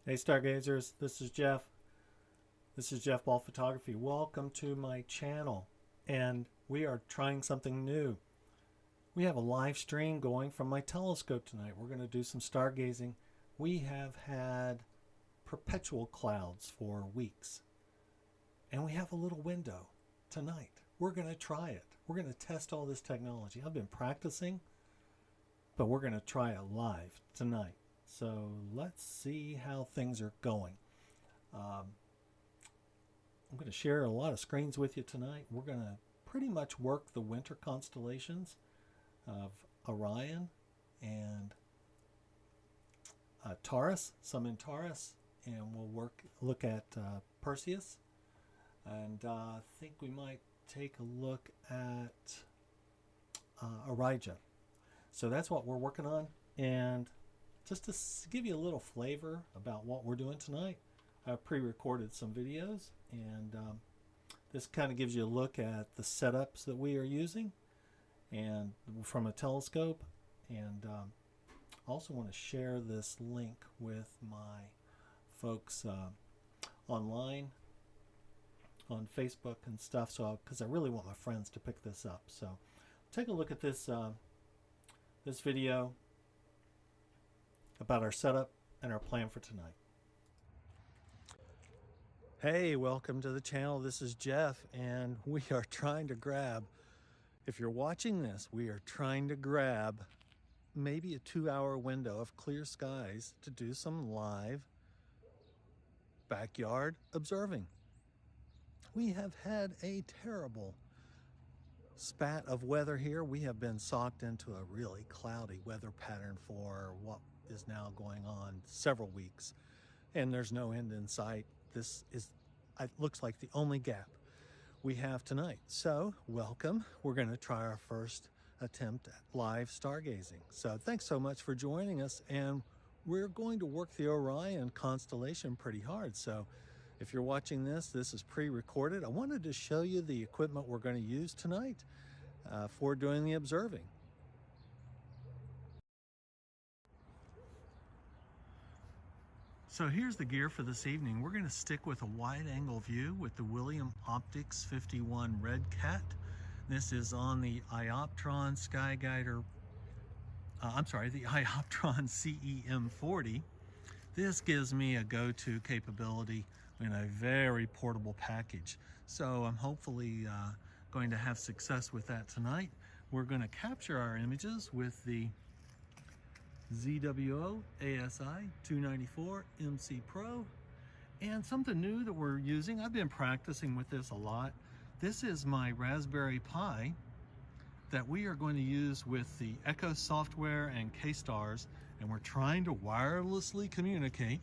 Hey Stargazers, this is Jeff. This is Jeff Ball Photography. Welcome to my channel. And we are trying something new. We have a live stream going from my telescope tonight. We're going to do some stargazing. We have had perpetual clouds for weeks. And we have a little window tonight. We're going to try it. We're going to test all this technology. I've been practicing, but we're going to try it live tonight. So let's see how things are going. I'm going to share a lot of screens with you tonight. We're going to pretty much work the winter constellations of Orion and Taurus, some in Taurus, and we'll look at Perseus, and I think we might take a look at Orija. So that's what we're working on, and just to give you a little flavor about what we're doing tonight, I pre-recorded some videos, and this kind of gives you a look at the setups that we are using and from a telescope. And I also want to share this link with my folks online on Facebook and stuff, so because I really want my friends to pick this up. So take a look at this this video about our setup and our plan for tonight. Hey, welcome to the channel. This is Jeff, and we are trying to grab, if you're watching this, we are trying to grab maybe a 2-hour window of clear skies to do some live backyard observing. We have had a terrible spat of weather here. We have been socked into a really cloudy weather pattern for what is now going on several weeks, and there's no end in sight. This is, it looks like, the only gap we have tonight. So welcome. We're going to try our first attempt at live stargazing. So thanks so much for joining us, and we're going to work the Orion constellation pretty hard. So if you're watching this, this is pre-recorded. I wanted to show you the equipment we're going to use tonight for doing the observing. So here's the gear for this evening. We're going to stick with a wide angle view with the William Optics 51 Redcat. This is on the Ioptron Skyguider, the Ioptron CEM40. This gives me a go-to capability in a very portable package. So I'm hopefully going to have success with that tonight. We're going to capture our images with the ZWO ASI294MCPro, and something new that we're using. I've been practicing with this a lot. This is my Raspberry Pi that we are going to use with the Echo software and K-Stars, and we're trying to wirelessly communicate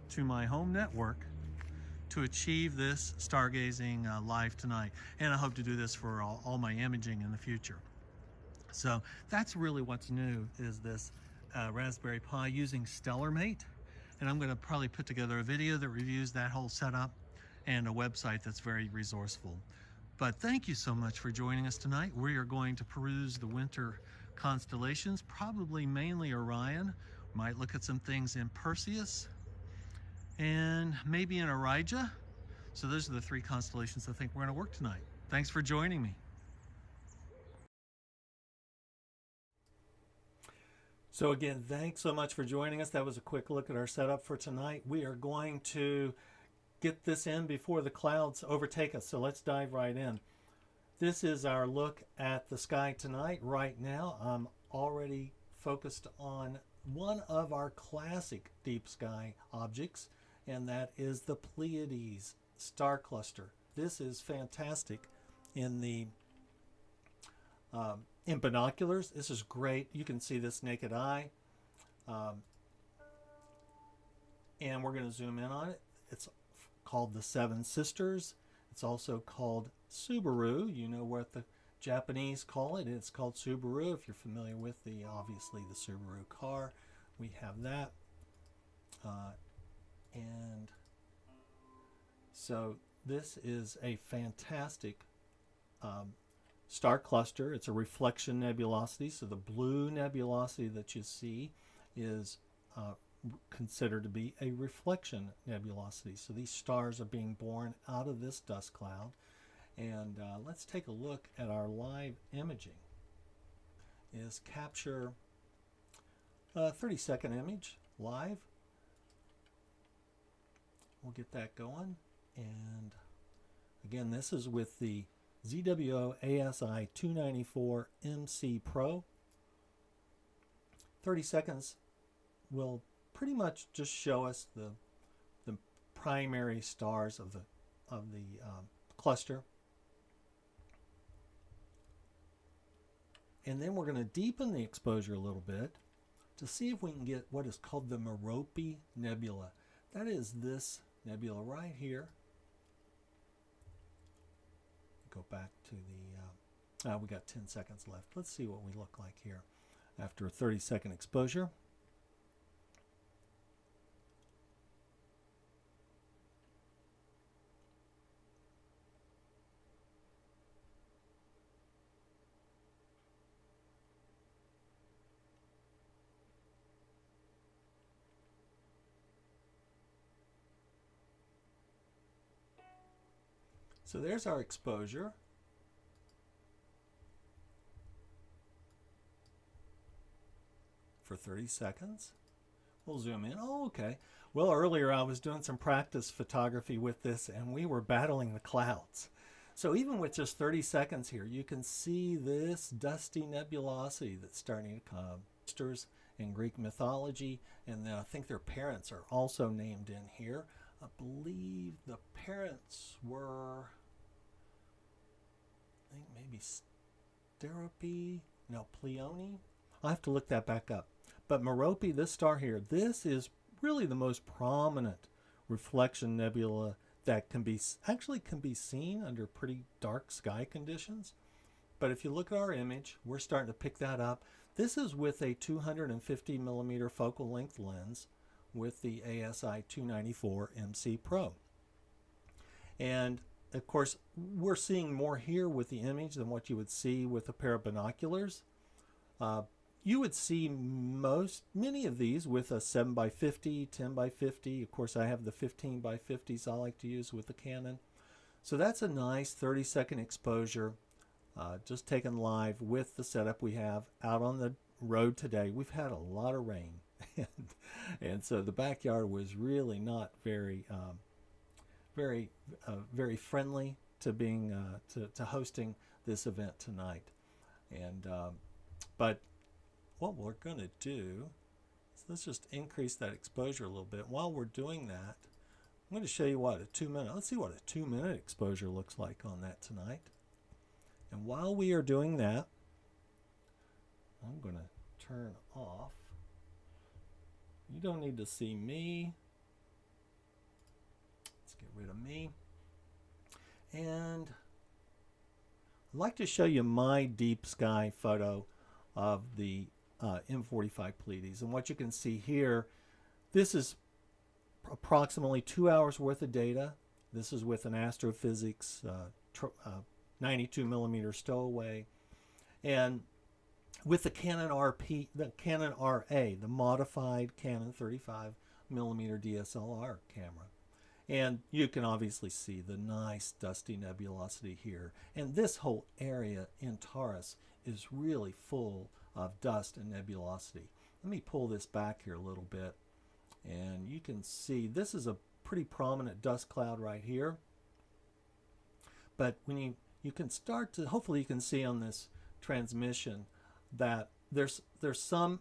to my home network to achieve this stargazing live tonight. And I hope to do this for all my imaging in the future. So that's really what's new, is this Raspberry Pi using StellarMate, and I'm going to probably put together a video that reviews that whole setup and a website that's very resourceful. But thank you so much for joining us tonight. We are going to peruse the winter constellations, probably mainly Orion. Might look at some things in Perseus and maybe in Orija. So those are the 3 constellations I think we're going to work tonight. Thanks for joining me. So again, thanks so much for joining us. That was a quick look at our setup for tonight. We are going to get this in before the clouds overtake us. So let's dive right in. This is our look at the sky tonight. Right now, I'm already focused on one of our classic deep sky objects, and that is the Pleiades star cluster. This is fantastic in the in binoculars. This is great. You can see this naked eye. And we're going to zoom in on it. It's called the Seven Sisters. It's also called Subaru. You know what the Japanese call it. It's called Subaru. If you're familiar with obviously the Subaru car, we have that. And so this is a fantastic star cluster. It's a reflection nebulosity, so the blue nebulosity that you see is considered to be a reflection nebulosity. So these stars are being born out of this dust cloud. And let's take a look at our live imaging. Is capture a 30-second image live. We'll get that going. And again, this is with the ZWO ASI294MCPro. 30 seconds will pretty much just show us the primary stars of the cluster. And then we're going to deepen the exposure a little bit to see if we can get what is called the Merope Nebula. That is this nebula right here. Go back to the, we got 10 seconds left. Let's see what we look like here after a 30-second exposure. So there's our exposure. For 30 seconds. We'll zoom in. Oh, okay. Well, earlier I was doing some practice photography with this and we were battling the clouds. So even with just 30 seconds here, you can see this dusty nebulosity that's starting to come. Monsters in Greek mythology, and I think their parents are also named in here. I believe the parents were, I think maybe Pleione. I'll have to look that back up. But Merope, this star here, this is really the most prominent reflection nebula that can be seen under pretty dark sky conditions. But if you look at our image, we're starting to pick that up. This is with a 250 millimeter focal length lens with the ASI294MCPro. And of course, we're seeing more here with the image than what you would see with a pair of binoculars. You would see many of these with a 7x50, 10x50. Of course, I have the 15x50s I like to use with the Canon. So that's a nice 30-second exposure, just taken live with the setup we have out on the road today. We've had a lot of rain, and so the backyard was really not very friendly to being to hosting this event tonight. And but what we're going to do is let's just increase that exposure a little bit. While we're doing that, I'm going to show you what a 2-minute, let's see what a 2-minute exposure looks like on that tonight. And while we are doing that, I'm going to turn off. You don't need to see me. Let's get rid of me. And I'd like to show you my deep sky photo of the M45 Pleiades. And what you can see here, this is approximately 2 hours worth of data. This is with an Astro-Physics 92 millimeter Stowaway, and with the Canon RP, the Canon RA, the modified Canon 35 millimeter DSLR camera. And you can obviously see the nice dusty nebulosity here. And this whole area in Taurus is really full of dust and nebulosity. Let me pull this back here a little bit, and you can see this is a pretty prominent dust cloud right here. But when you can start to, hopefully you can see on this transmission that there's some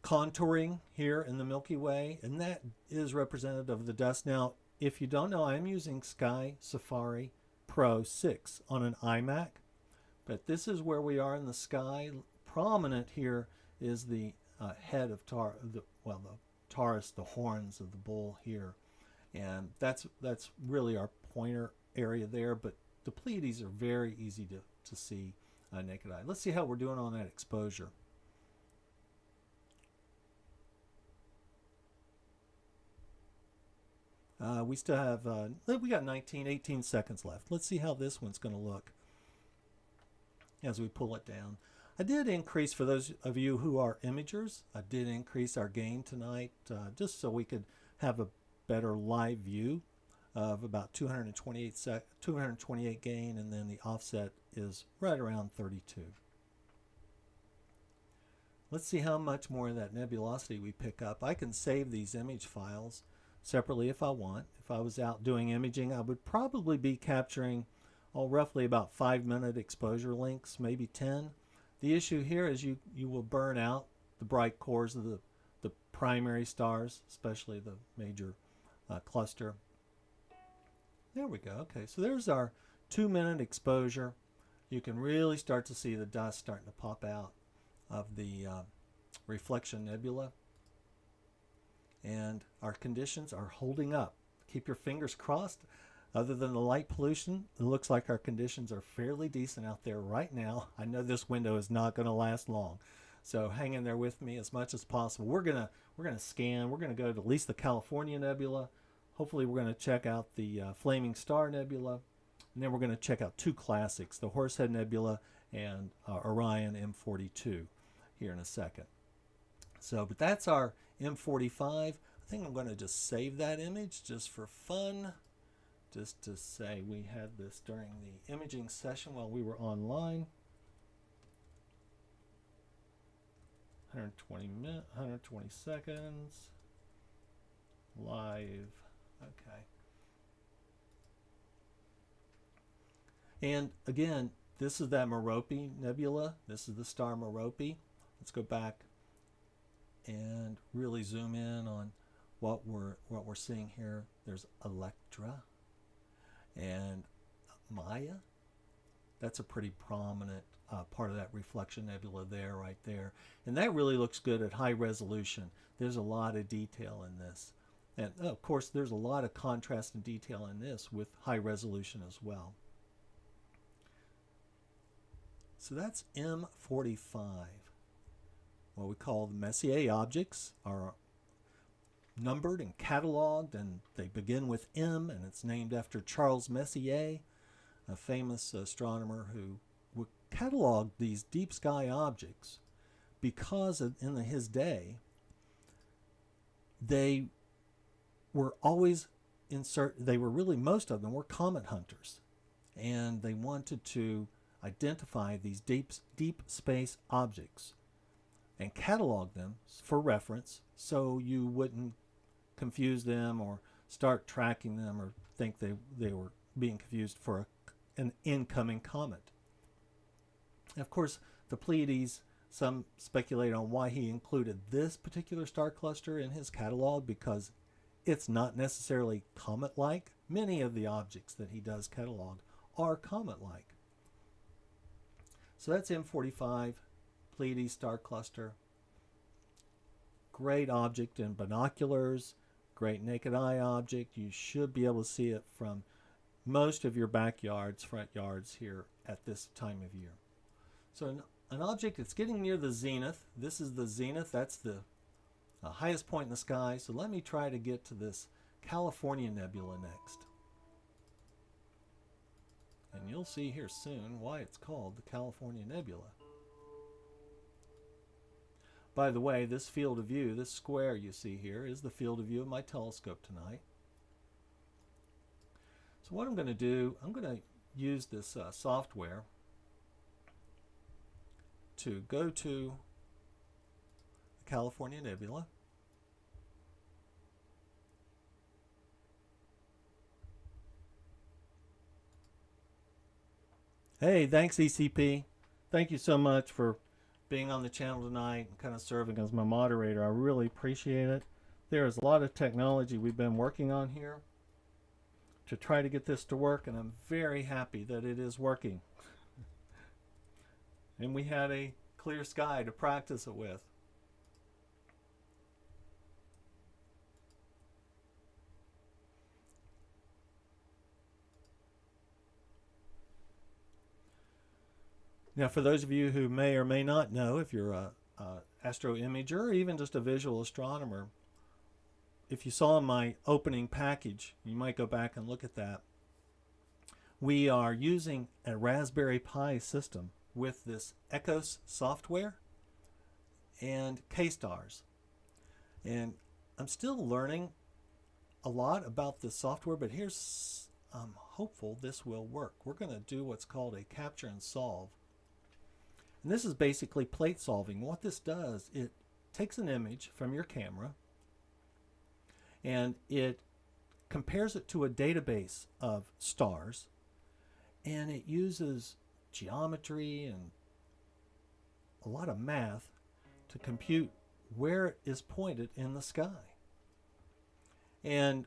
contouring here in the Milky Way, and that is representative of the dust. Now, if you don't know, I'm using Sky Safari Pro 6 on an iMac. But this is where we are in the sky. Prominent here is the head of the Taurus, the horns of the bull here, and that's really our pointer area there. But the Pleiades are very easy to see naked eye. Let's see how we're doing on that exposure. We still have we got 18 seconds left. Let's see how this one's going to look as we pull it down. I did increase, for those of you who are imagers, I did increase our gain tonight just so we could have a better live view of about 228 gain, and then the offset is right around 32. Let's see how much more of that nebulosity we pick up. I can save these image files separately if I want. If I was out doing imaging, I would probably be capturing roughly about 5-minute exposure lengths, maybe 10. The issue here is you will burn out the bright cores of the primary stars, especially the major cluster. There we go. Okay, so there's our 2-minute exposure. You can really start to see the dust starting to pop out of the reflection nebula. And our conditions are holding up. Keep your fingers crossed. Other than the light pollution, it looks like our conditions are fairly decent out there right now. I know this window is not going to last long, so hang in there with me as much as possible. We're gonna scan. We're gonna go to at least the California Nebula. Hopefully, we're gonna check out the Flaming Star Nebula, and then we're gonna check out 2 classics, the Horsehead Nebula and Orion M42, here in a second. So, but that's our M45. I think I'm going to just save that image just for fun, just to say we had this during the imaging session while we were online. 120 seconds live. Okay. And again, this is that Merope Nebula. This is the star Merope. Let's go back and really zoom in on what we're seeing here. There's Electra and Maya. That's a pretty prominent part of that reflection nebula there, right there. And that really looks good at high resolution. There's a lot of detail in this. And of course, there's a lot of contrast and detail in this with high resolution as well. So that's M45. What we call the Messier objects are numbered and cataloged, and they begin with M, and it's named after Charles Messier, a famous astronomer who would catalog these deep sky objects because in his day they were always most of them were comet hunters, and they wanted to identify these deep space objects and catalog them for reference so you wouldn't confuse them or start tracking them or think they were being confused for an incoming comet. And of course, the Pleiades, some speculate on why he included this particular star cluster in his catalog, because it's not necessarily comet-like. Many of the objects that he does catalog are comet-like. So that's M45, Pleiades star cluster. Great object in binoculars, great naked eye object. You should be able to see it from most of your backyards, front yards here at this time of year. So an object that's getting near the zenith. This is the zenith. That's the highest point in the sky. So let me try to get to this California Nebula next. And you'll see here soon why it's called the California Nebula. By the way, this field of view, this square you see here, is the field of view of my telescope tonight. So what I'm going to do, I'm going to use this software to go to the California Nebula. Hey, thanks ECP. Thank you so much for being on the channel tonight and kind of serving as my moderator. I really appreciate it. There is a lot of technology we've been working on here to try to get this to work, and I'm very happy that it is working. And we had a clear sky to practice it with. Now, for those of you who may or may not know, if you're a astro imager or even just a visual astronomer, if you saw my opening package, you might go back and look at that. We are using a Raspberry Pi system with this ECOS software and K-stars. And I'm still learning a lot about this software, but I'm hopeful this will work. We're going to do what's called a capture and solve. And this is basically plate solving. What this does, it takes an image from your camera and it compares it to a database of stars, and it uses geometry and a lot of math to compute where it is pointed in the sky. And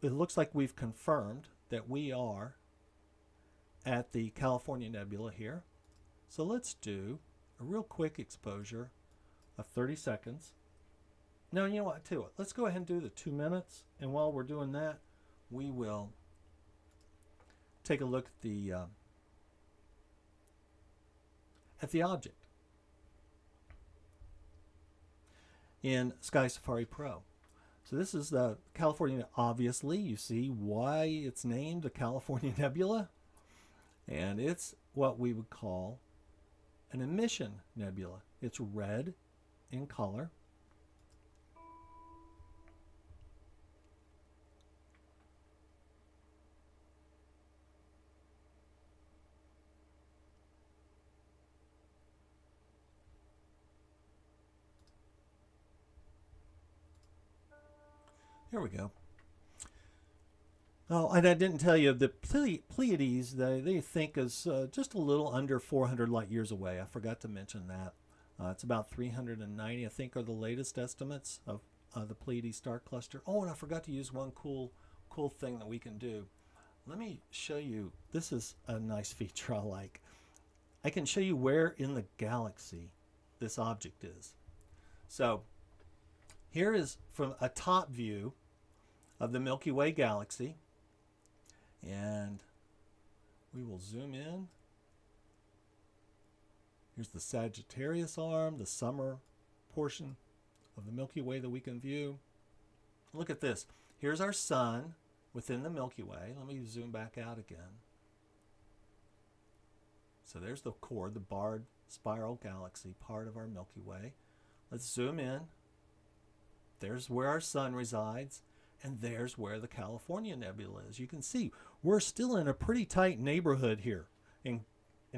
it looks like we've confirmed that we are at the California Nebula here. So let's do a real quick exposure of 30 seconds. Now, you know what, too, let's go ahead and do the 2 minutes. And while we're doing that, we will take a look at the object in Sky Safari Pro. So this is the California. Obviously, you see why it's named the California Nebula, and it's what we would call an emission nebula. It's red in color. Here we go. Oh, and I didn't tell you, the Pleiades, they think is just a little under 400 light years away. I forgot to mention that. It's about 390, I think, are the latest estimates of the Pleiades star cluster. Oh, and I forgot to use one cool thing that we can do. Let me show you. This is a nice feature I like. I can show you where in the galaxy this object is. So here is from a top view of the Milky Way galaxy, and we will zoom in. Here's the Sagittarius arm, the summer portion of the Milky Way that we can view. Look at this. Here's our sun within the Milky Way. Let me zoom back out again. So there's the core, the barred spiral galaxy, part of our Milky Way. Let's zoom in. There's where our sun resides, and there's where the California Nebula is. You can see we're still in a pretty tight neighborhood here in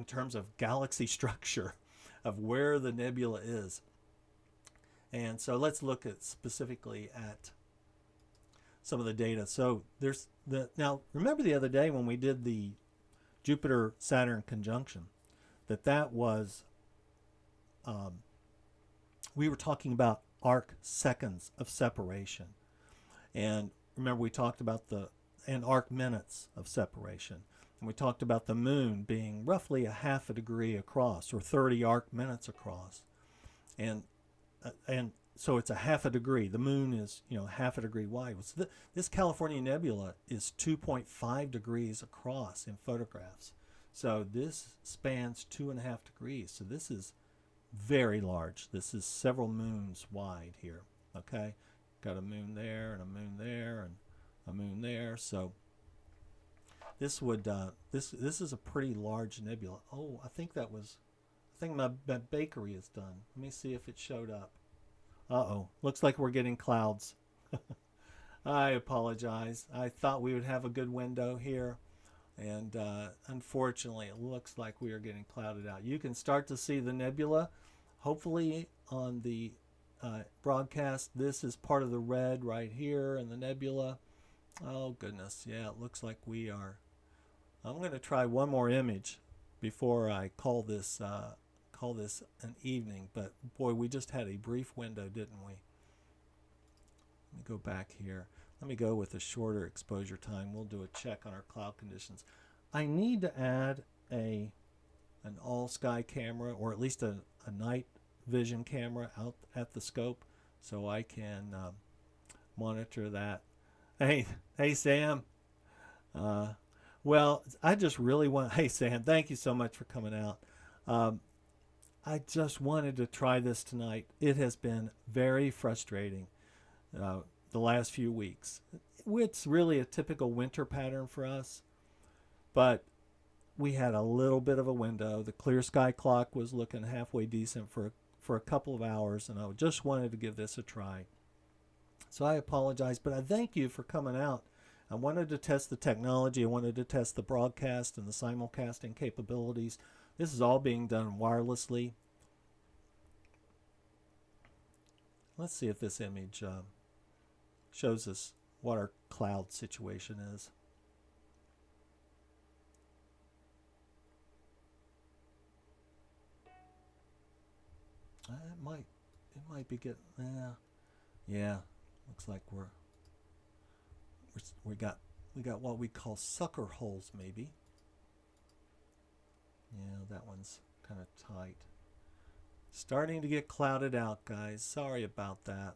terms of galaxy structure of where the nebula is. And so let's look at specifically at some of the data. So there's now remember the other day when we did the Jupiter-Saturn conjunction, that was we were talking about arc seconds of separation. And remember we talked about and arc minutes of separation. And we talked about the moon being roughly a half a degree across, or 30 arc minutes across. And so it's a half a degree. The moon is, half a degree wide. So this California Nebula is 2.5 degrees across in photographs. So this spans 2.5 degrees. So this is very large. This is several moons wide here. Okay, got a moon there and a moon there and a moon there. So this would this is a pretty large nebula. Oh, I think my bakery is done. Let me see if it showed up. Uh-oh, looks like we're getting clouds. I apologize. I thought we would have a good window here, and unfortunately it looks like we are getting clouded out. You can start to see the nebula hopefully on the broadcast. This is part of the red right here in the nebula. Oh goodness, yeah, it looks like we are. I'm going to try one more image before I call this an evening, but boy, we just had a brief window, didn't we? Let me go back here. Let me go with a shorter exposure time. We'll do a check on our cloud conditions. I need to add an all sky camera, or at least a night vision camera out at the scope, so I can monitor that. Hey Sam. Well, I just really want. Hey Sam, thank you so much for coming out. I just wanted to try this tonight. It has been very frustrating the last few weeks. It's really a typical winter pattern for us, but we had a little bit of a window. The clear sky clock was looking halfway decent for a couple of hours, and I just wanted to give this a try. So I apologize, but I thank you for coming out. I wanted to test the technology. I wanted to test the broadcast and the simulcasting capabilities. This is all being done wirelessly. Let's see if this image shows us what our cloud situation is. It might be getting, yeah. Looks like we got what we call sucker holes, maybe. Yeah, that one's kind of tight. Starting to get clouded out, guys. Sorry about that.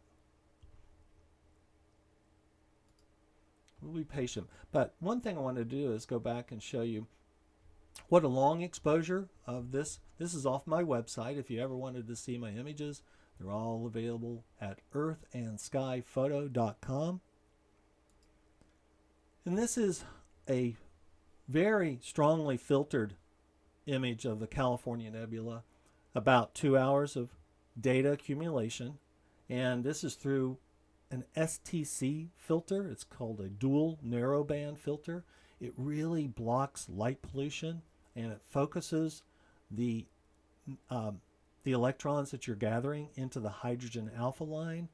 We'll be patient. But one thing I want to do is go back and show you what a long exposure of this. This is off my website. If you ever wanted to see my images, they're all available at earthandskyphoto.com. And this is a very strongly filtered image of the California Nebula. About 2 hours of data accumulation. And this is through an STC filter. It's called a dual narrowband filter. It really blocks light pollution, and it focuses the electrons that you're gathering into the hydrogen alpha line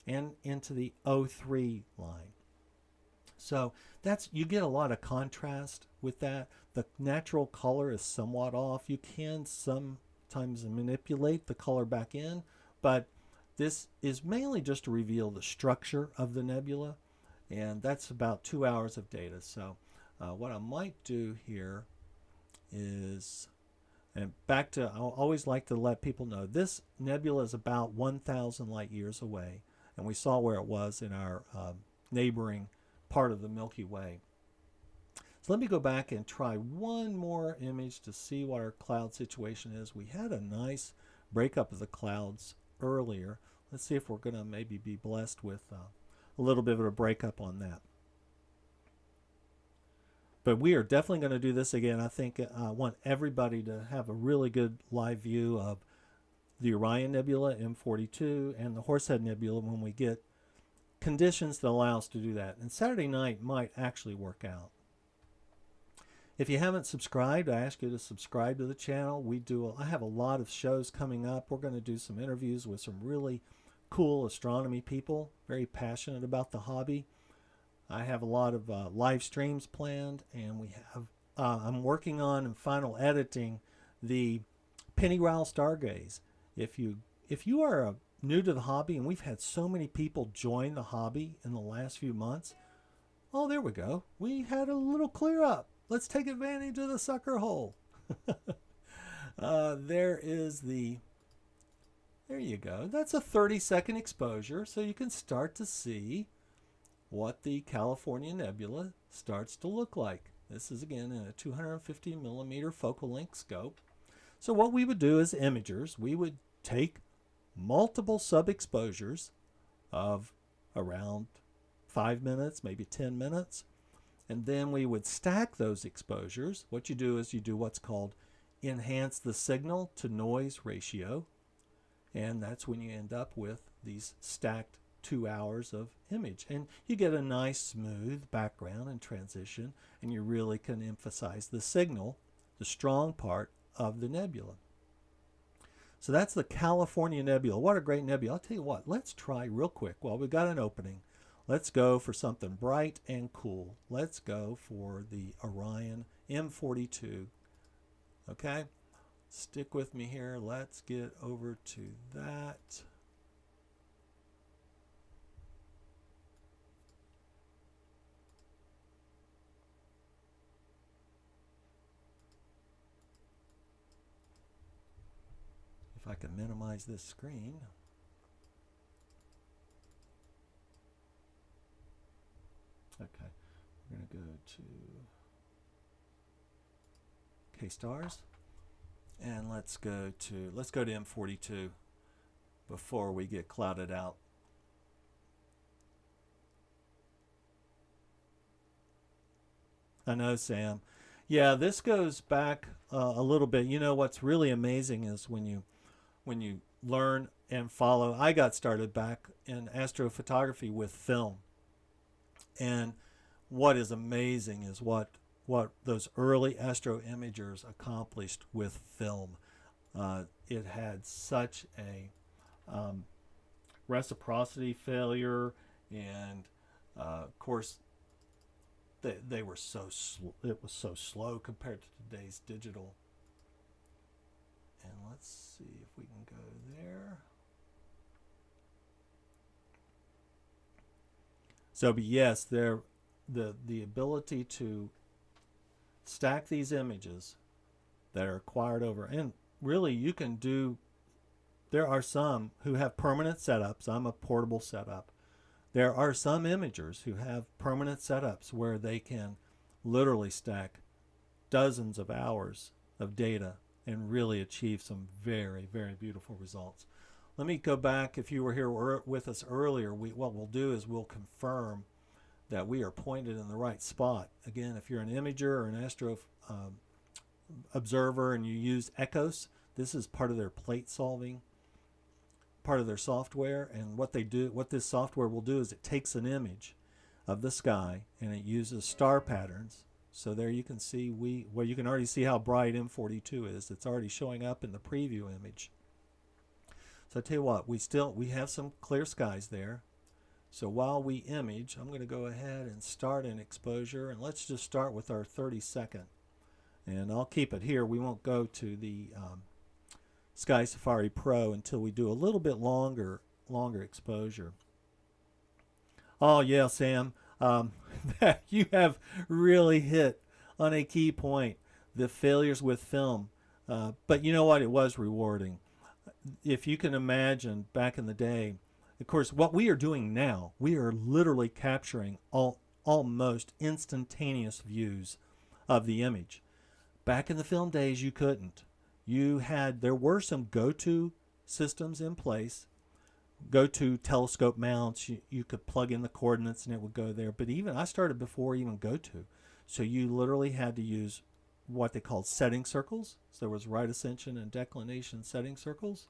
and into the O3 line. So you get a lot of contrast with that. The natural color is somewhat off. You can sometimes manipulate the color back in, but this is mainly just to reveal the structure of the nebula, and that's about 2 hours of data. So what I might do here is, and back to, I always like to let people know, this nebula is about 1,000 light years away, and we saw where it was in our neighboring part of the Milky Way. So let me go back and try one more image to see what our cloud situation is. We had a nice breakup of the clouds earlier. Let's see if we're going to maybe be blessed with a little bit of a breakup on that. But we are definitely going to do this again. I think I want everybody to have a really good live view of the Orion Nebula, M42, and the Horsehead Nebula when we get conditions that allow us to do that. And Saturday night might actually work out. If you haven't subscribed, I ask you to subscribe to the channel. I have a lot of shows coming up. We're going to do some interviews with some really cool astronomy people, very passionate about the hobby. I have a lot of live streams planned, and we have I'm working on and final editing the Pennyroyal Stargaze. If you are new to the hobby, and we've had so many people join the hobby in the last few months. Oh, there we go. We had a little clear up. Let's take advantage of the sucker hole. There you go. That's a 30-second exposure, so you can start to see what the California Nebula starts to look like. This is again in a 250 millimeter focal length scope. So what we would do as imagers, we would take multiple sub-exposures of around 5 minutes, maybe 10 minutes, and then we would stack those exposures. What you do is you do what's called enhance the signal to noise ratio, and that's when you end up with these stacked 2 hours of image, and you get a nice smooth background and transition, and you really can emphasize the signal, the strong part of the nebula. So that's the California Nebula. What a great nebula. I'll tell you what, let's try real quick while we've got an opening. Let's go for something bright and cool. Let's go for the Orion M42. Okay, stick with me here. Let's get over to that. If I can minimize this screen. Okay, we're going to go to K-stars, and let's go to M42 before we get clouded out. I know, Sam. Yeah, this goes back a little bit. You know, what's really amazing is when you learn and follow. I got started back in astrophotography with film, and what is amazing is what those early astro imagers accomplished with film. It had such a reciprocity failure, and of course they were so it was so slow compared to today's digital. And let's see if we can go there. So, but yes, the ability to stack these images that are acquired over, and really you can do. There are some who have permanent setups. I'm a portable setup. There are some imagers who have permanent setups where they can literally stack dozens of hours of data and really achieve some very, very beautiful results. Let me go back. If you were here with us earlier, what we'll do is we'll confirm that we are pointed in the right spot. Again, if you're an imager or an astro observer and you use ECOS, this is part of their plate solving, part of their software. And what this software will do is it takes an image of the sky and it uses star patterns. So there you can see well, you can already see how bright M42 is. It's already showing up in the preview image. So I tell you what, we have some clear skies there. So while we image, I'm going to go ahead and start an exposure, and let's just start with our 30-second. And I'll keep it here. We won't go to the Sky Safari Pro until we do a little bit longer exposure. Oh yeah, Sam, you have really hit on a key point, the failures with film. But you know what? It was rewarding. If you can imagine back in the day, of course, what we are doing now, we are literally capturing almost instantaneous views of the image. Back in the film days, you couldn't. There were some go-to systems in place, go-to telescope mounts. You could plug in the coordinates and it would go there. But I started before even go-to. So you literally had to use what they called setting circles. So there was right ascension and declination setting circles.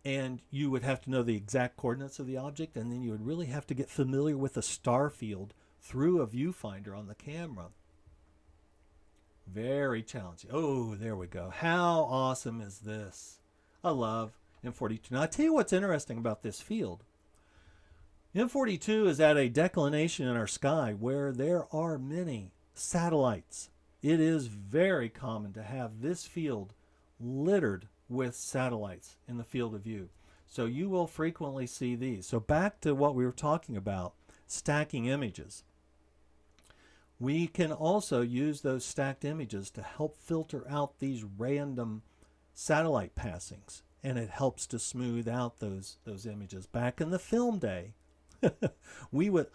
And you would have to know the exact coordinates of the object, and then you would really have to get familiar with the star field through a viewfinder on the camera. Very challenging. Oh, there we go. How awesome is this? I love M42. Now, I'll tell you what's interesting about this field. M42 is at a declination in our sky where there are many satellites. It is very common to have this field littered with satellites in the field of view. So you will frequently see these. So back to what we were talking about, stacking images. We can also use those stacked images to help filter out these random satellite passings, and it helps to smooth out those images. Back in the film day,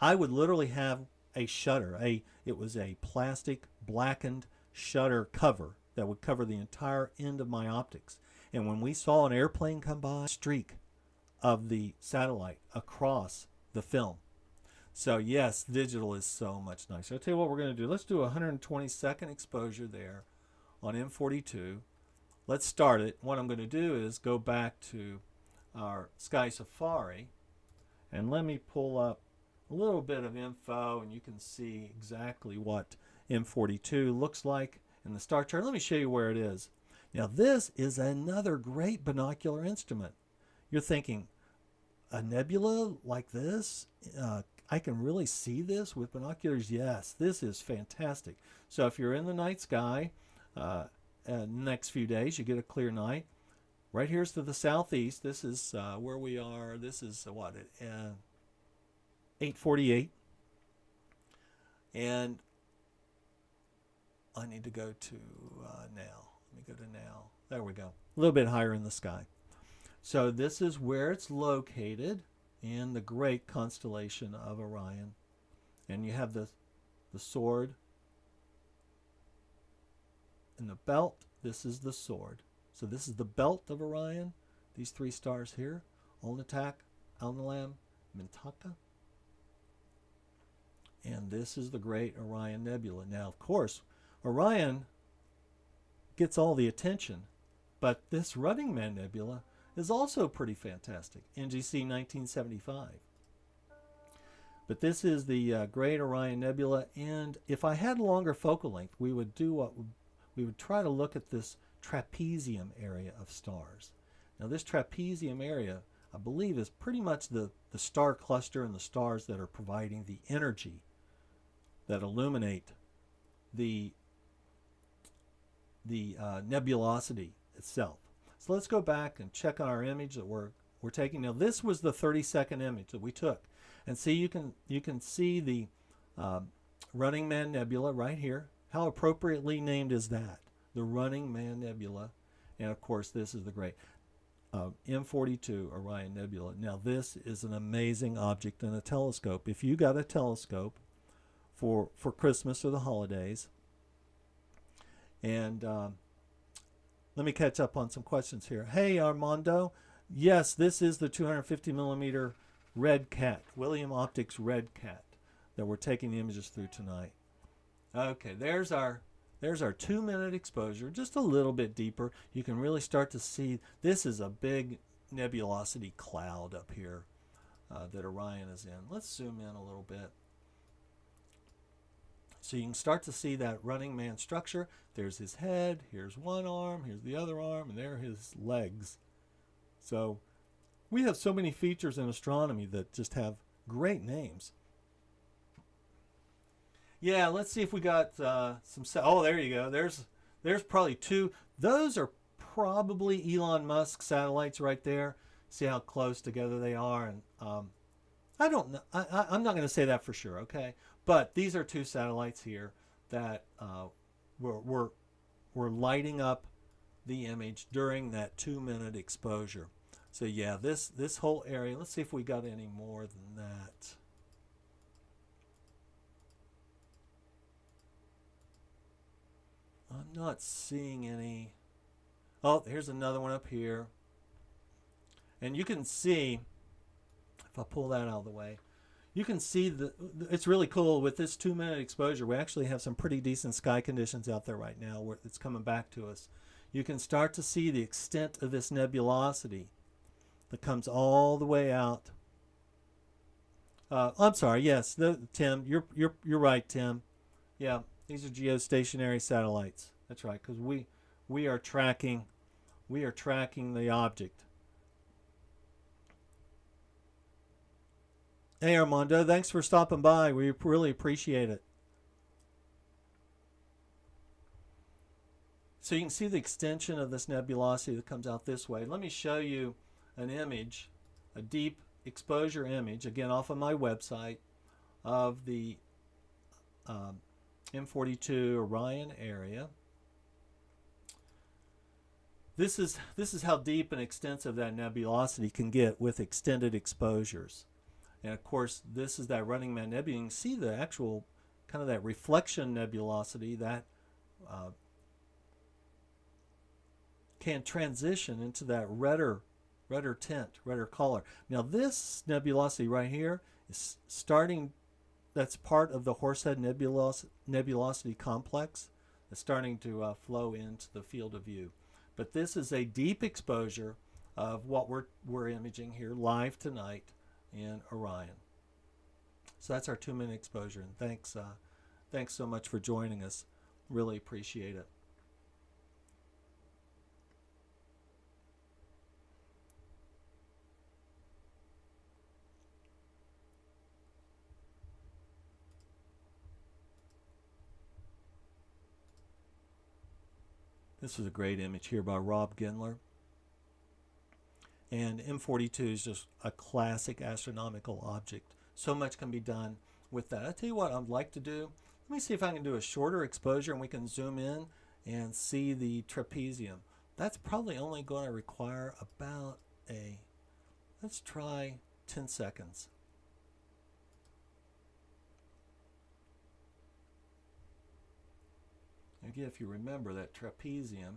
I would literally have a shutter. It was a plastic blackened shutter cover that would cover the entire end of my optics. And when we saw an airplane come by, a streak of the satellite across the film. So yes, digital is so much nicer. I'll tell you what we're going to do. Let's do a 120-second exposure there on M42. Let's start it. What I'm going to do is go back to our Sky Safari, and let me pull up a little bit of info, and you can see exactly what M42 looks like in the star chart. Let me show you where it is. Now this is another great binocular instrument. You're thinking, a nebula like this? I can really see this with binoculars? Yes, this is fantastic. So if you're in the night sky, next few days you get a clear night. Right here's to the southeast. This is where we are. This is what, 8:48. And I need to go to now. Let me go to now. There we go. A little bit higher in the sky. So this is where it's located in the great constellation of Orion. And you have the sword and the belt. This is the sword. So this is the belt of Orion. These three stars here. Alnitak, Alnilam, Mintaka. And this is the Great Orion Nebula. Now, of course, Orion gets all the attention, but this Running Man Nebula is also pretty fantastic. NGC 1975. But this is the Great Orion Nebula, and if I had longer focal length, we would try to look at this trapezium area of stars. Now, this trapezium area, I believe, is pretty much the star cluster and the stars that are providing the energy that illuminate the nebulosity itself. So let's go back and check on our image that we're taking. Now, this was the 30-second image that we took. And see, you can see the Running Man Nebula right here. How appropriately named is that? The Running Man Nebula. And of course, this is the great M42 Orion Nebula. Now, this is an amazing object in a telescope. If you got a telescope for Christmas or the holidays, and let me catch up on some questions here. Hey, Armando. Yes, this is the 250 millimeter Redcat, William Optics Redcat, that we're taking the images through tonight. Okay, there's our 2-minute exposure, just a little bit deeper. You can really start to see this is a big nebulosity cloud up here that Orion is in. Let's zoom in a little bit. So you can start to see that Running Man structure. There's his head, here's one arm, here's the other arm, and there are his legs. So we have so many features in astronomy that just have great names. Yeah, let's see if we got some. Oh, there you go. There's probably two. Those are probably Elon Musk satellites right there. See how close together they are, and I don't know. I'm not going to say that for sure. Okay, but these are two satellites here that were lighting up the image during that 2-minute exposure. So yeah, this whole area, let's see if we got any more than that. I'm not seeing any. Oh, here's another one up here. And you can see, if I pull that out of the way, you can see it's really cool with this 2-minute exposure. We actually have some pretty decent sky conditions out there right now where it's coming back to us. You can start to see the extent of this nebulosity that comes all the way out. I'm sorry. Yes, Tim, you're right, Tim. Yeah, these are geostationary satellites. That's right, because we are tracking the object. Hey, Armando, thanks for stopping by. We really appreciate it. So you can see the extension of this nebulosity that comes out this way. Let me show you an image, a deep exposure image, again off of my website, of the M42 Orion area. This is how deep and extensive that nebulosity can get with extended exposures. And of course, this is that Running Man Nebula. You can see the actual kind of that reflection nebulosity that can transition into that redder tint, redder color. Now this nebulosity right here is starting, that's part of the Horsehead nebulosity complex. It's starting to flow into the field of view. But this is a deep exposure of what we're imaging here live tonight in Orion. So that's our 2-minute exposure, and thanks so much for joining us. Really appreciate it. This is a great image here by Rob Gendler. And M42 is just a classic astronomical object. So much can be done with that. I'll tell you what I'd like to do. Let me see if I can do a shorter exposure and we can zoom in and see the trapezium. That's probably only going to require about let's try 10 seconds. Again, if you remember that trapezium,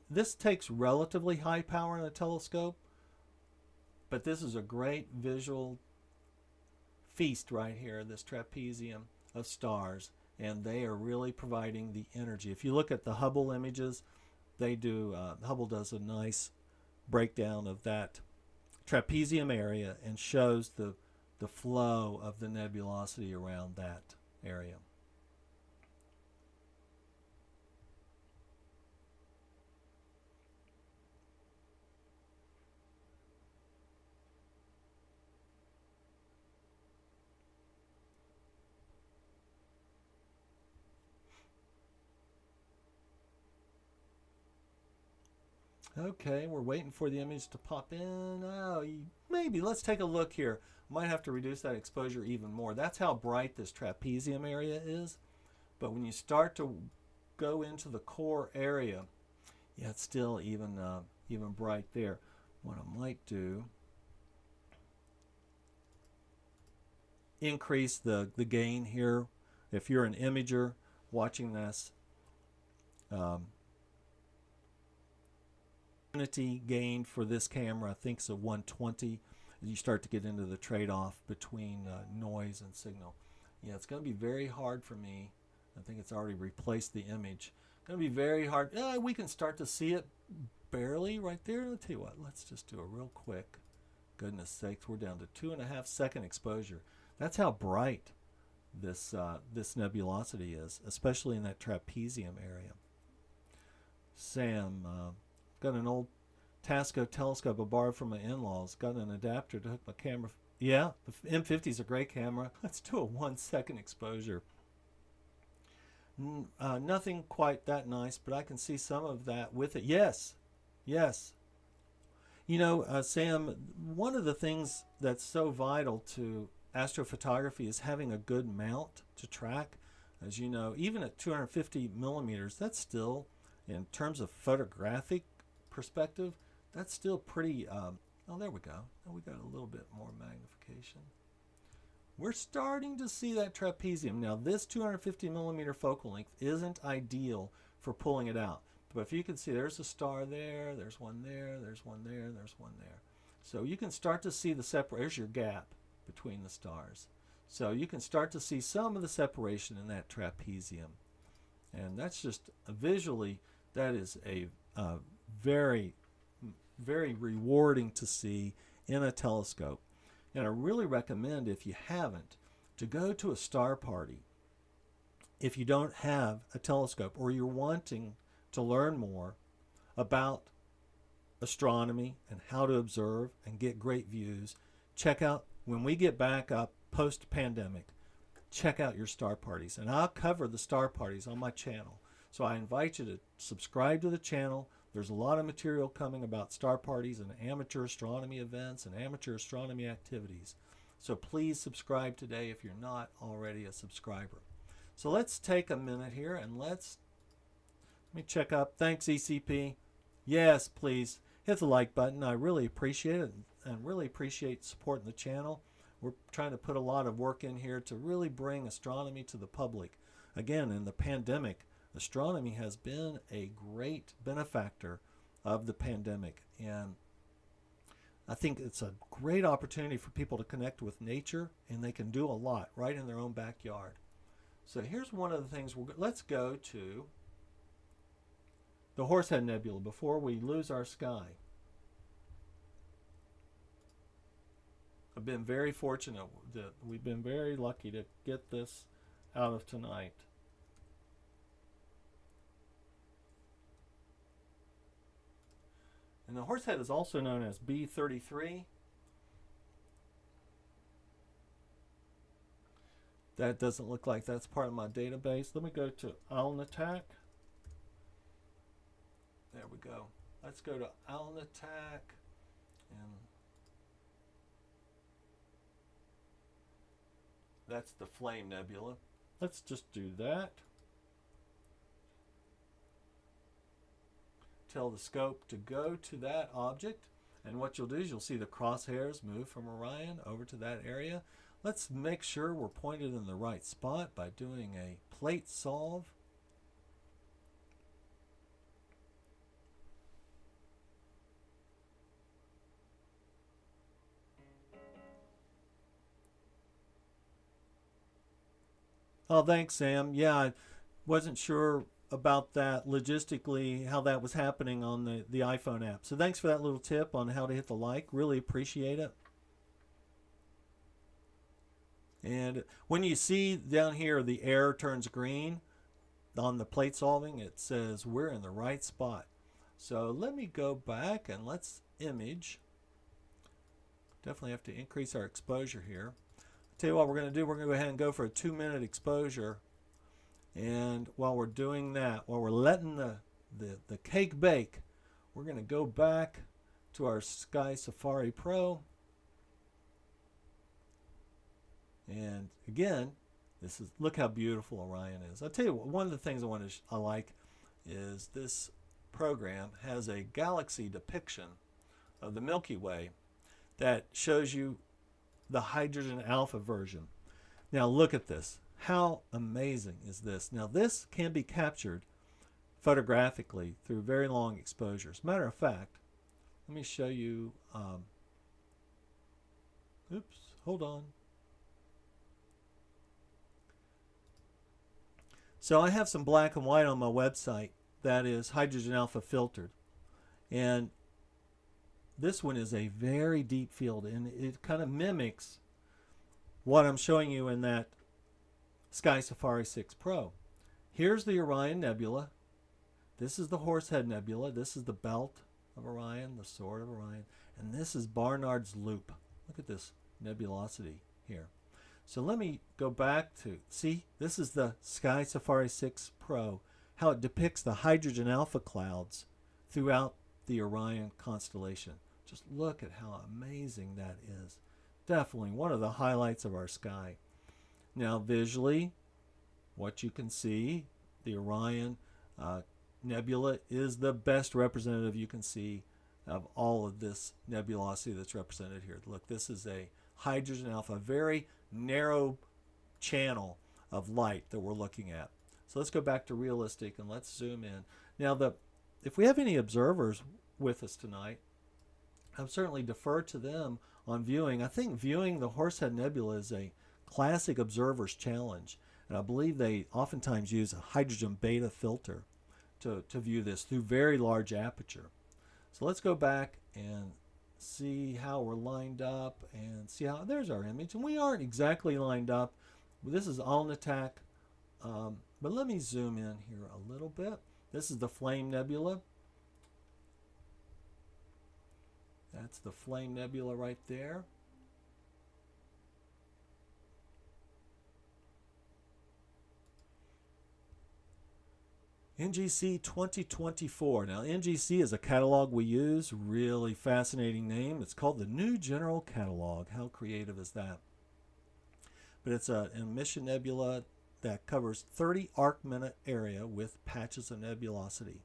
this takes relatively high power in a telescope, but this is a great visual feast right here, this trapezium of stars, and they are really providing the energy. If you look at the Hubble images, they do, Hubble does a nice breakdown of that trapezium area and shows the flow of the nebulosity around that area. Okay, we're waiting for the image to pop in. Oh, maybe. Let's take a look here. Might have to reduce that exposure even more. That's how bright this trapezium area is. But when you start to go into the core area, yeah, it's still even bright there. What I might do, increase the gain here. If you're an imager watching this, unity gain for this camera I think is a 120. You start to get into the trade-off between noise and signal. Yeah, it's going to be very hard for me. I think it's already replaced the image. Going to be very hard. We can start to see it barely right there. I'll tell you what, let's just do a real quick. Goodness sakes, we're down to 2.5 second exposure. That's how bright this nebulosity is, especially in that trapezium area. Sam, got an old Tasco telescope I borrowed from my in-laws. Got an adapter to hook my camera. Yeah, the M50 is a great camera. Let's do a 1 second exposure. Nothing quite that nice, but I can see some of that with it. Yes, yes. You know, Sam, one of the things that's so vital to astrophotography is having a good mount to track. As you know, even at 250 millimeters, that's still, in terms of photographic perspective, that's still pretty, oh, there we go. Now we got a little bit more magnification. We're starting to see that trapezium. Now, this 250 millimeter focal length isn't ideal for pulling it out. But if you can see, there's a star there, there's one there, there's one there, there's one there. So you can start to see the separation. There's your gap between the stars. So you can start to see some of the separation in that trapezium. And that's just visually, that is a very, very rewarding to see in a telescope. And I really recommend, if you haven't, to go to a star party. If you don't have a telescope or you're wanting to learn more about astronomy and how to observe and get great views, check out, when we get back up post-pandemic, check out your star parties. And I'll cover the star parties on my channel. So I invite you to subscribe to the channel. There's a lot of material coming about star parties and amateur astronomy events and amateur astronomy activities. So please subscribe today if you're not already a subscriber. So let's take a minute here and let me check up. Thanks, ECP. Yes, please hit the like button. I really appreciate it and really appreciate supporting the channel. We're trying to put a lot of work in here to really bring astronomy to the public. Again, in the pandemic, astronomy has been a great benefactor of the pandemic, and I think it's a great opportunity for people to connect with nature, and they can do a lot right in their own backyard. So here's one of the things. Let's go to the Horsehead Nebula before we lose our sky. I've been very fortunate that we've been very lucky to get this out of tonight. And the Horsehead is also known as B33. That doesn't look like that's part of my database. Let me go to Alnitak. There we go. Let's go to Alnitak. And that's the Flame Nebula. Let's just do that. Tell the scope to go to that object, and what you'll do is you'll see the crosshairs move from Orion over to that area. Let's make sure we're pointed in the right spot by doing a plate solve. Oh, thanks, Sam. Yeah, I wasn't sure about that logistically, how that was happening on the iPhone app. So thanks for that little tip on how to hit the like. Really appreciate it. And when you see down here the air turns green on the plate solving, it says we're in the right spot. So let me go back and let's image. Definitely have to increase our exposure here. I'll tell you what we're going to do. We're going to go ahead and go for a 2-minute exposure. And while we're doing that, while we're letting the cake bake, we're going to go back to our Sky Safari Pro. And again, this is, look how beautiful Orion is. I'll tell you what, one of the things I like is this program has a galaxy depiction of the Milky Way that shows you the hydrogen alpha version. Now look at this. How amazing is this? Now this can be captured photographically through very long exposures. Matter of fact, let me show you. Oops, hold on. So I have some black and white on my website that is hydrogen alpha filtered. And this one is a very deep field, and it kind of mimics what I'm showing you in that Sky Safari 6 Pro. Here's the Orion Nebula. This is the Horsehead Nebula. This is the belt of Orion, the sword of Orion. And this is Barnard's Loop. Look at this nebulosity here. So let me go back to, see, this is the Sky Safari 6 Pro, how it depicts the hydrogen alpha clouds throughout the Orion constellation. Just look at how amazing that is. Definitely one of the highlights of our sky. Now visually, what you can see, the Orion Nebula is the best representative you can see of all of this nebulosity that's represented here. Look, this is a hydrogen alpha, very narrow channel of light that we're looking at. So let's go back to realistic and let's zoom in. Now, if we have any observers with us tonight, I've certainly deferred to them on viewing. I think viewing the Horsehead Nebula is a classic observer's challenge, and I believe they oftentimes use a hydrogen beta filter to view this through very large aperture. So let's go back and see how we're lined up and see how, there's our image, and we aren't exactly lined up. This is Alnitak, but let me zoom in here a little bit. This is the Flame Nebula. That's the Flame Nebula right there. NGC 2024. Now, NGC is a catalog we use. Really fascinating name. It's called the New General Catalog. How creative is that? But it's an emission nebula that covers 30 arc-minute area with patches of nebulosity.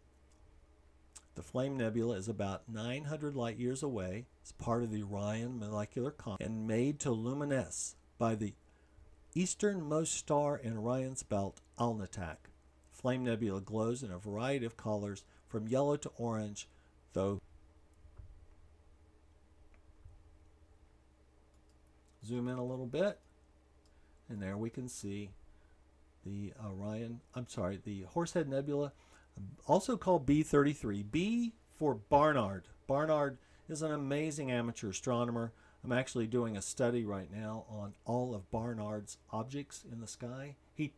The Flame Nebula is about 900 light years away. It's part of the Orion molecular complex and made to luminesce by the easternmost star in Orion's belt, Alnitak. Flame Nebula glows in a variety of colors from yellow to orange, though. Zoom in a little bit, and there we can see the the Horsehead Nebula, also called B33. B for Barnard. Barnard is an amazing amateur astronomer. I'm actually doing a study right now on all of Barnard's objects in the sky. He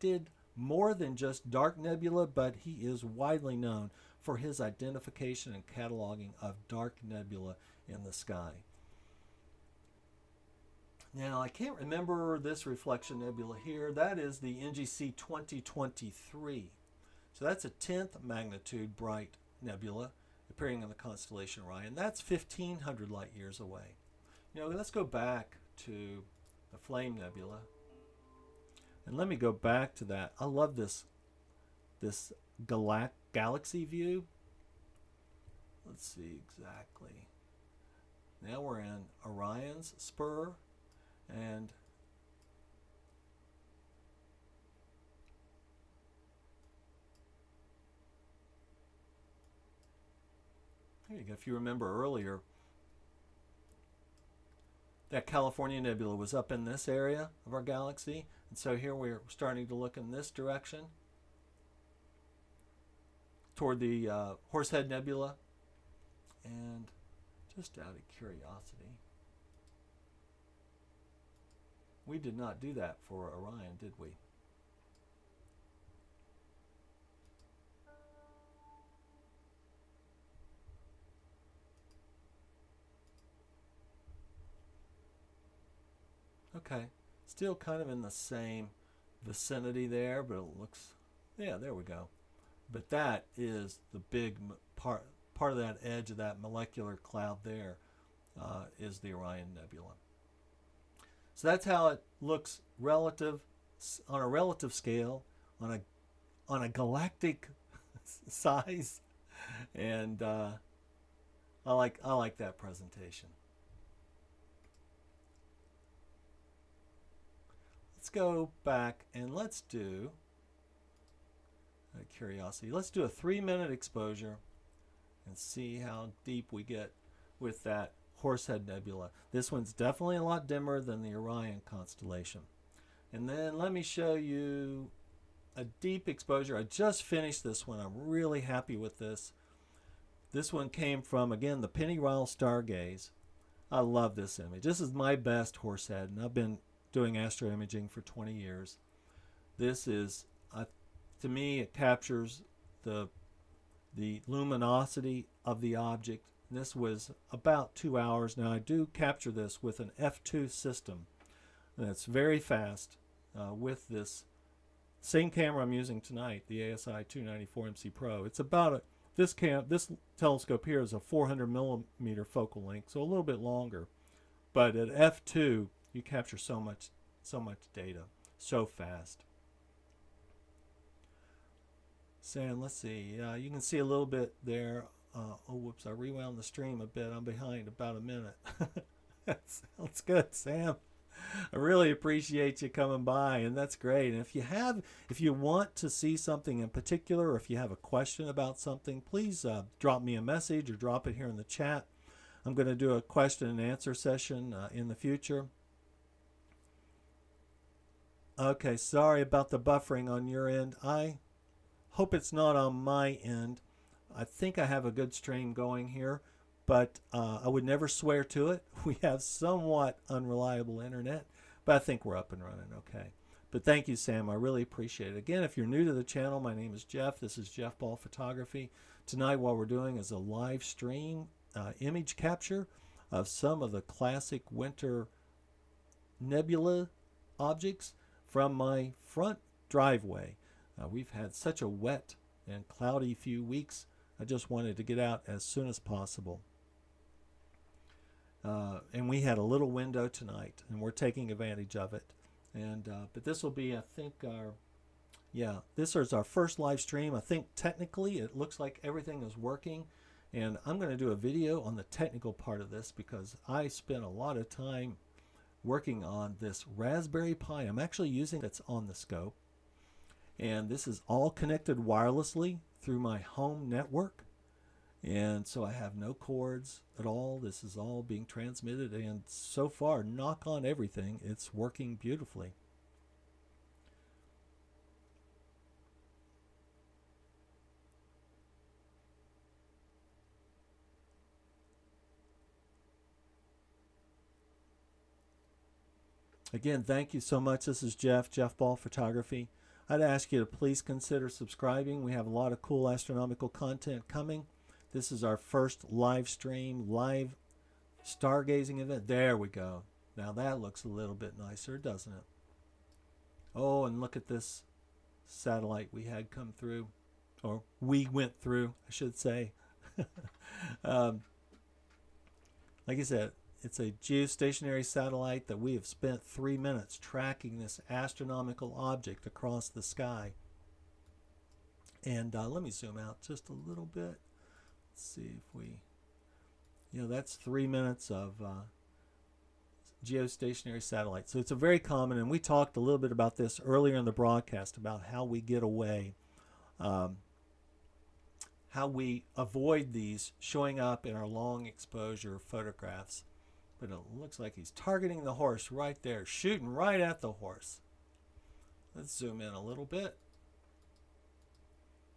did more than just dark nebula, but he is widely known for his identification and cataloging of dark nebula in the sky. Now, I can't remember this reflection nebula here. That is the NGC 2023. So that's a 10th magnitude bright nebula appearing in the constellation Orion. That's 1,500 light years away. You know, let's go back to the Flame Nebula. And let me go back to that. I love this galaxy view. Let's see exactly. Now we're in Orion's Spur, and there you go. If you remember earlier, that California Nebula was up in this area of our galaxy. And so here we're starting to look in this direction toward the Horsehead Nebula. And just out of curiosity, we did not do that for Orion, did we? Okay, still kind of in the same vicinity there, but it looks, yeah, there we go. But that is the big part of that edge of that molecular cloud there is the Orion Nebula. So that's how it looks relative, on a relative scale, on a galactic size, and I like that presentation. Let's go back and let's do, out of curiosity, let's do a 3-minute exposure and see how deep we get with that Horsehead Nebula. This one's definitely a lot dimmer than the Orion constellation. And then let me show you a deep exposure. I just finished this one. I'm really happy with this. This one came from, again, the Pennyroyal Stargaze. I love this image. This is my best Horsehead, and I've been doing astro imaging for 20 years. This is, to me, it captures the luminosity of the object. This was about 2 hours. Now I do capture this with an f2 system that's very fast with this same camera I'm using tonight, the ASI Air294MCPro. It's about this telescope here is a 400 millimeter focal length, so a little bit longer. But at f2 you capture so much data so fast. Sam, let's see. You can see a little bit there. Oh, whoops! I rewound the stream a bit. I'm behind about a minute. That's good, Sam. I really appreciate you coming by, and that's great. And if you want to see something in particular, or if you have a question about something, please drop me a message or drop it here in the chat. I'm going to do a question and answer session in the future. Okay, sorry about the buffering on your end. I hope it's not on my end. I think I have a good stream going here, but I would never swear to it. We have somewhat unreliable internet, but I think we're up and running okay. But thank you, Sam. I really appreciate it. Again, if you're new to the channel, my name is Jeff. This is Jeff Ball Photography. Tonight, what we're doing is a live stream image capture of some of the classic winter nebula objects from my front driveway. We've had such a wet and cloudy few weeks. I just wanted to get out as soon as possible. And we had a little window tonight, and we're taking advantage of it. And but this will be, I think, this is our first live stream. I think technically it looks like everything is working. And I'm going to do a video on the technical part of this because I spent a lot of time working on this Raspberry Pi. I'm actually using it's on the scope. And this is all connected wirelessly through my home network. And so I have no cords at all. This is all being transmitted. And so far, knock on everything, it's working beautifully. Again, thank you so much. This is Jeff Ball Photography. I'd ask you to please consider subscribing. We have a lot of cool astronomical content coming. This is our first live stream, live stargazing event. There we go. Now that looks a little bit nicer, doesn't it? Oh, and look at this satellite we had come through, or we went through, I should say. Like I said, it's a geostationary satellite that we have spent 3 minutes tracking this astronomical object across the sky. And let me zoom out just a little bit. Let's see if we, that's 3 minutes of geostationary satellite. So it's a very common, and we talked a little bit about this earlier in the broadcast about how we get away, how we avoid these showing up in our long exposure photographs. But it looks like he's targeting the horse right there, shooting right at the horse. Let's zoom in a little bit.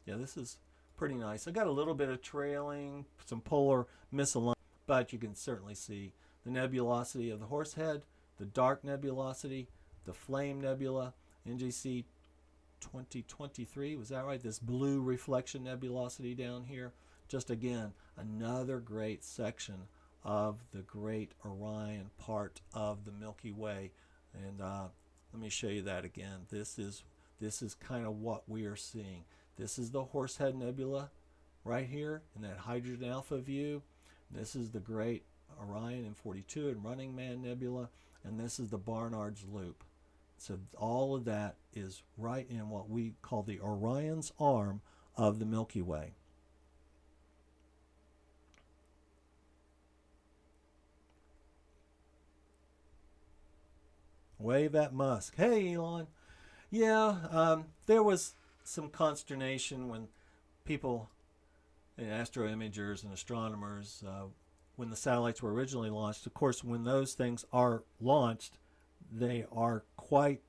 Yeah, this is pretty nice. I got a little bit of trailing, some polar misalignment, but you can certainly see the nebulosity of the Horsehead, the dark nebulosity, the Flame Nebula, NGC 2023, was that right? This blue reflection nebulosity down here. Just again, another great section of the Great Orion part of the Milky Way. And let me show you that again. This is kind of what we are seeing. This is the Horsehead Nebula right here in that hydrogen alpha view. This is the Great Orion in 42 and Running Man Nebula, and this is the Barnard's Loop. So all of that is right in what we call the Orion's arm of the Milky Way. Wave at Musk. Hey, Elon. Yeah, there was some consternation when people, and astro imagers and astronomers, when the satellites were originally launched. Of course, when those things are launched, they are quite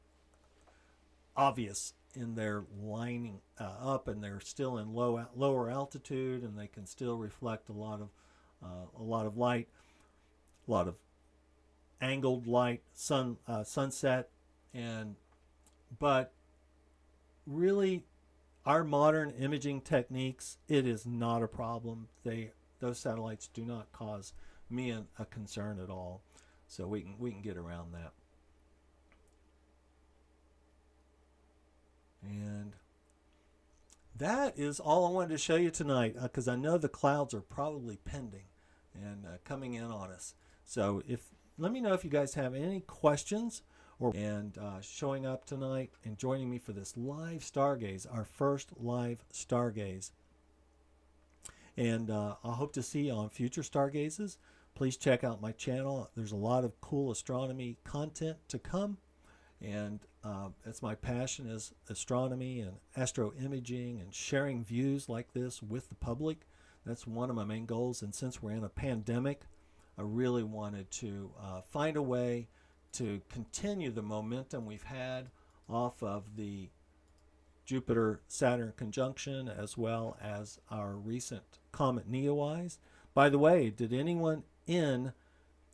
obvious in their lining up, and they're still in lower altitude, and they can still reflect a lot of light, a lot of angled light, sunset, but really, our modern imaging techniques, it is not a problem. Those satellites do not cause me a concern at all, so we can get around that. And that is all I wanted to show you tonight, because I know the clouds are probably pending and coming in on us. So let me know if you guys have any questions and showing up tonight and joining me for this live stargaze, our first live stargaze. And I hope to see you on future stargazes. Please check out my channel. There's a lot of cool astronomy content to come, and that's my passion, is astronomy and astro imaging and sharing views like this with the public. That's one of my main goals, and since we're in a pandemic, I really wanted to find a way to continue the momentum we've had off of the Jupiter-Saturn conjunction, as well as our recent comet Neowise. By the way, did anyone in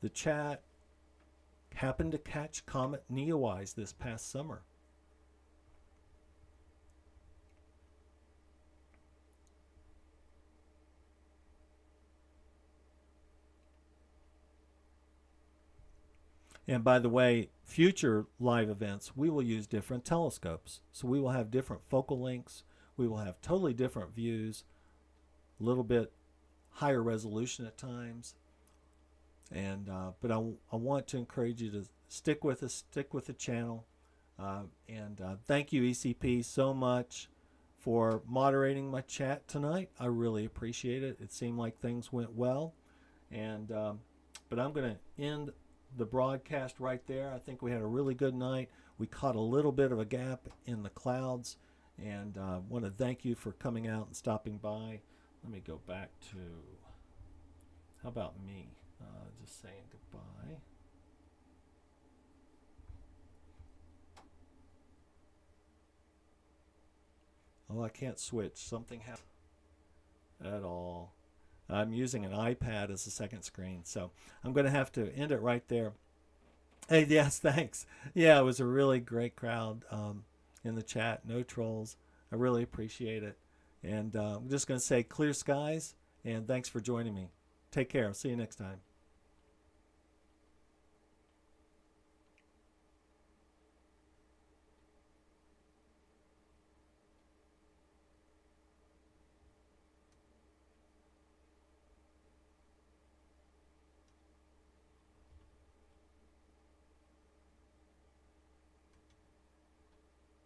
the chat happen to catch comet Neowise this past summer? And by the way, future live events, we will use different telescopes. So we will have different focal lengths. We will have totally different views, a little bit higher resolution at times. And but I want to encourage you to stick with us, stick with the channel. Thank you, ECP, so much for moderating my chat tonight. I really appreciate it. It seemed like things went well. And but I'm going to end the broadcast right there. I think we had a really good night. We caught a little bit of a gap in the clouds, and want to thank you for coming out and stopping by. Let me go back to, how about me? Just saying goodbye. Oh, I can't switch. Something happened at all. I'm using an iPad as a second screen, so I'm going to have to end it right there. Hey, yes, thanks. Yeah, it was a really great crowd in the chat. No trolls. I really appreciate it. And I'm just going to say clear skies, and thanks for joining me. Take care. I'll see you next time.